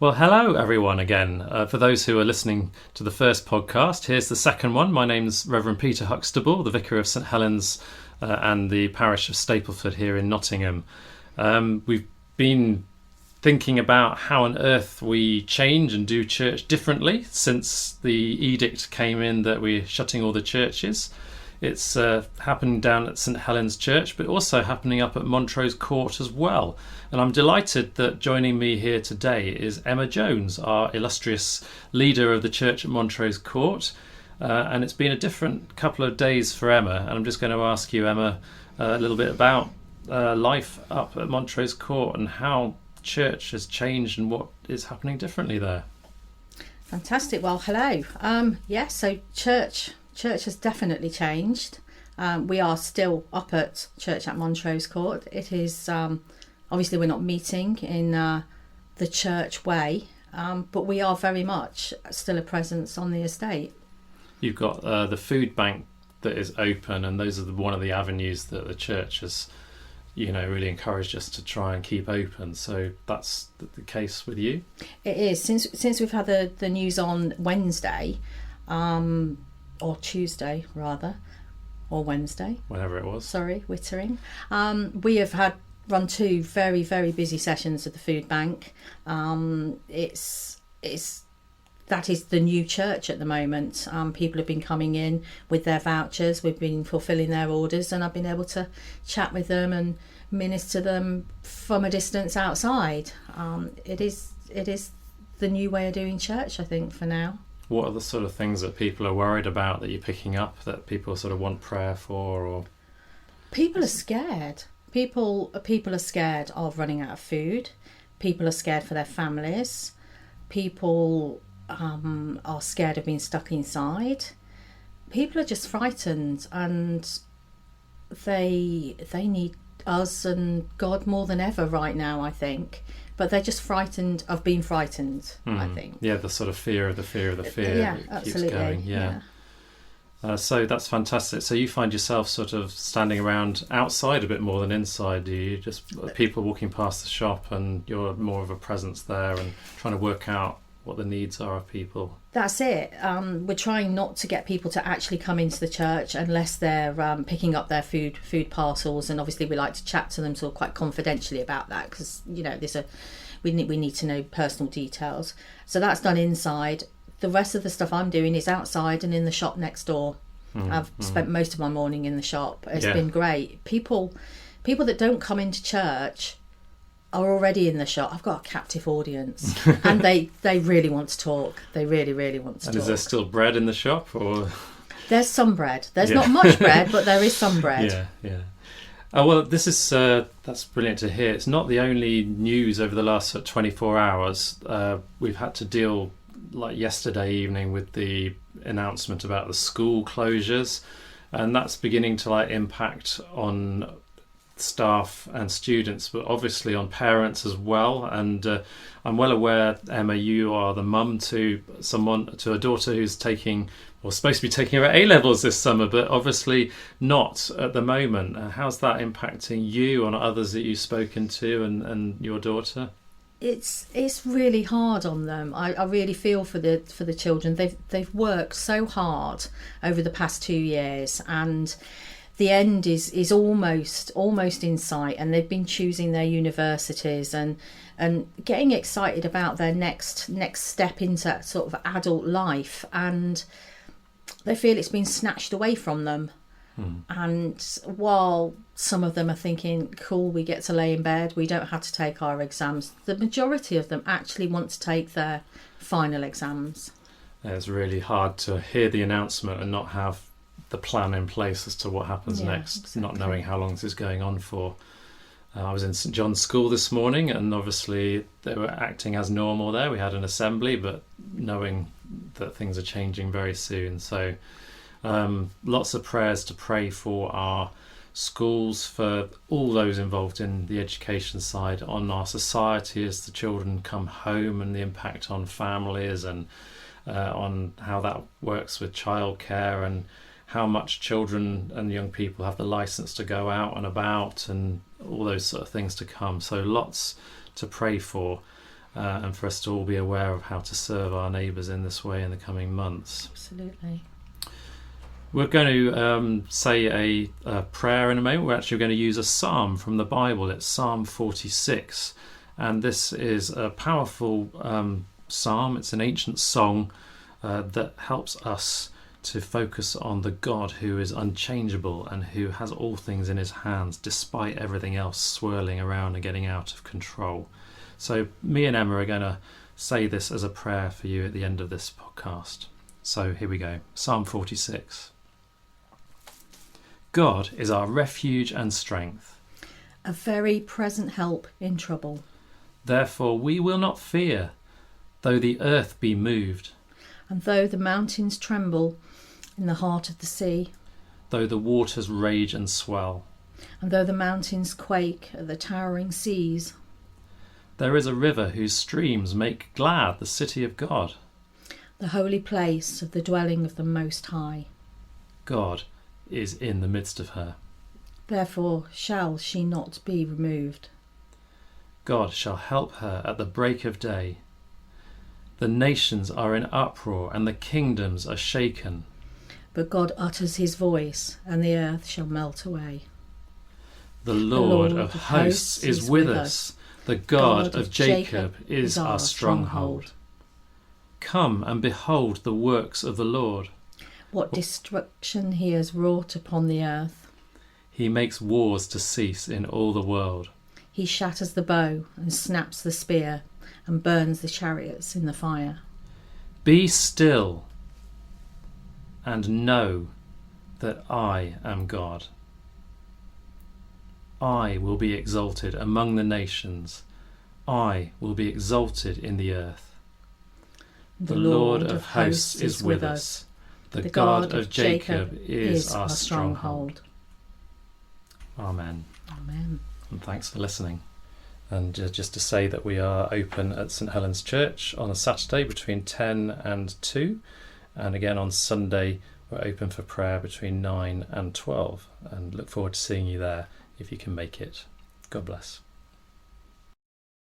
Well, hello everyone again. For those who are listening to the first podcast, here's the second one. My name's Reverend Peter Huxtable, the vicar of St Helens and the parish of Stapleford here in Nottingham. We've been thinking about how on earth we change and do church differently since the edict came in that we're shutting all the churches. It's happening down at St Helens Church, but also happening up at Montrose Court as well. And I'm delighted that joining me here today is Emma Jones, our illustrious leader of the church at Montrose Court. And it's been a different couple of days for Emma. And I'm just going to ask you, Emma, a little bit about life up at Montrose Court and how church has changed and what is happening differently there. Fantastic. Well, hello. So Church has definitely changed. We are still up at church at Montrose Court. It is obviously we're not meeting in the church way, but we are very much still a presence on the estate. You've got the food bank that is open, and those are one of the avenues that the church has, really encouraged us to try and keep open. So that's the case with you. It is since we've had the news on Wednesday. Or Tuesday rather, or Wednesday. Whenever it was. Sorry, wittering. We have run two very, very busy sessions at the food bank. That is the new church at the moment. People have been coming in with their vouchers. We've been fulfilling their orders, and I've been able to chat with them and minister them from a distance outside. It is the new way of doing church, I think, for now. What are the sort of things that people are worried about that you're picking up that people sort of want prayer for? Or people are scared. People are scared of running out of food. People are scared for their families. People are scared of being stuck inside. People are just frightened, and they need us and God more than ever right now, I think. But they're just frightened of being frightened, I think. Yeah, the sort of fear of the fear of the fear yeah, that absolutely. keeps going. Yeah. So that's fantastic. So you find yourself sort of standing around outside a bit more than inside, do you? Just people walking past the shop and you're more of a presence there and trying to work out what the needs are of people. That's it. We're trying not to get people to actually come into the church unless they're picking up their food parcels, and obviously we like to chat to them sort of quite confidentially about that, because we need to know personal details. So that's done inside. The rest of the stuff I'm doing is outside and in the shop next door. I've spent most of my morning in the shop. It's been great. People that don't come into church are already in the shop. I've got a captive audience, and they really want to talk. They really, really want to talk. And is there still bread in the shop, or? There's some bread. There's not much bread, but there is some bread. Yeah. Oh, well, this is that's brilliant to hear. It's not the only news over the last 24 hours. We've had to deal, like yesterday evening, with the announcement about the school closures, and that's beginning to impact on staff and students, but obviously on parents as well. And I'm well aware, Emma, you are the mum to a daughter who's supposed to be taking her A-levels this summer, but obviously not at the moment. How's that impacting you on others that you've spoken to and your daughter? It's really hard on them. I really feel for the children. They've worked so hard over the past 2 years, and the end is almost in sight, and they've been choosing their universities and getting excited about their next step into sort of adult life, and they feel it's been snatched away from them. And while some of them are thinking, cool, we get to lay in bed, we don't have to take our exams, the majority of them actually want to take their final exams. It's really hard to hear the announcement and not have the plan in place as to what happens next, exactly. Not knowing how long this is going on for. I was in St John's School this morning, and obviously they were acting as normal there. We had an assembly, but knowing that things are changing very soon. So lots of prayers to pray for our schools, for all those involved in the education side, on our society as the children come home, and the impact on families, and on how that works with childcare, and how much children and young people have the license to go out and about, and all those sort of things to come. So lots to pray for. and for us to all be aware of how to serve our neighbours in this way in the coming months. Absolutely. We're going to say a prayer in a moment. We're actually going to use a psalm from the Bible. It's Psalm 46. And this is a powerful psalm. It's an ancient song that helps us to focus on the God who is unchangeable and who has all things in his hands despite everything else swirling around and getting out of control. So me and Emma are going to say this as a prayer for you at the end of this podcast. So here we go. Psalm 46. God is our refuge and strength, A very present help in trouble. therefore we will not fear, though the earth be moved, And though the mountains tremble in the heart of the sea, though the waters rage and swell. and though the mountains quake at the towering seas, There is a river whose streams make glad the city of God. the holy place of the dwelling of the Most High. God is in the midst of her. Therefore shall she not be removed. God shall help her at the break of day. The nations are in uproar and the kingdoms are shaken. But God utters his voice, and the earth shall melt away. The Lord of hosts is with us. The God of Jacob is our stronghold. Come and behold the works of the Lord. What destruction he has wrought upon the earth. He makes wars to cease in all the world. He shatters the bow and snaps the spear and burns the chariots in the fire. Be still and know that I am God. I will be exalted among the nations. I will be exalted in the earth. The Lord of hosts is with us. The God of Jacob is our stronghold. Amen. Amen. And thanks for listening. And just to say that we are open at St Helen's Church on a Saturday between 10 and 2. And again on Sunday we're open for prayer between 9 and 12. And look forward to seeing you there if you can make it. God bless.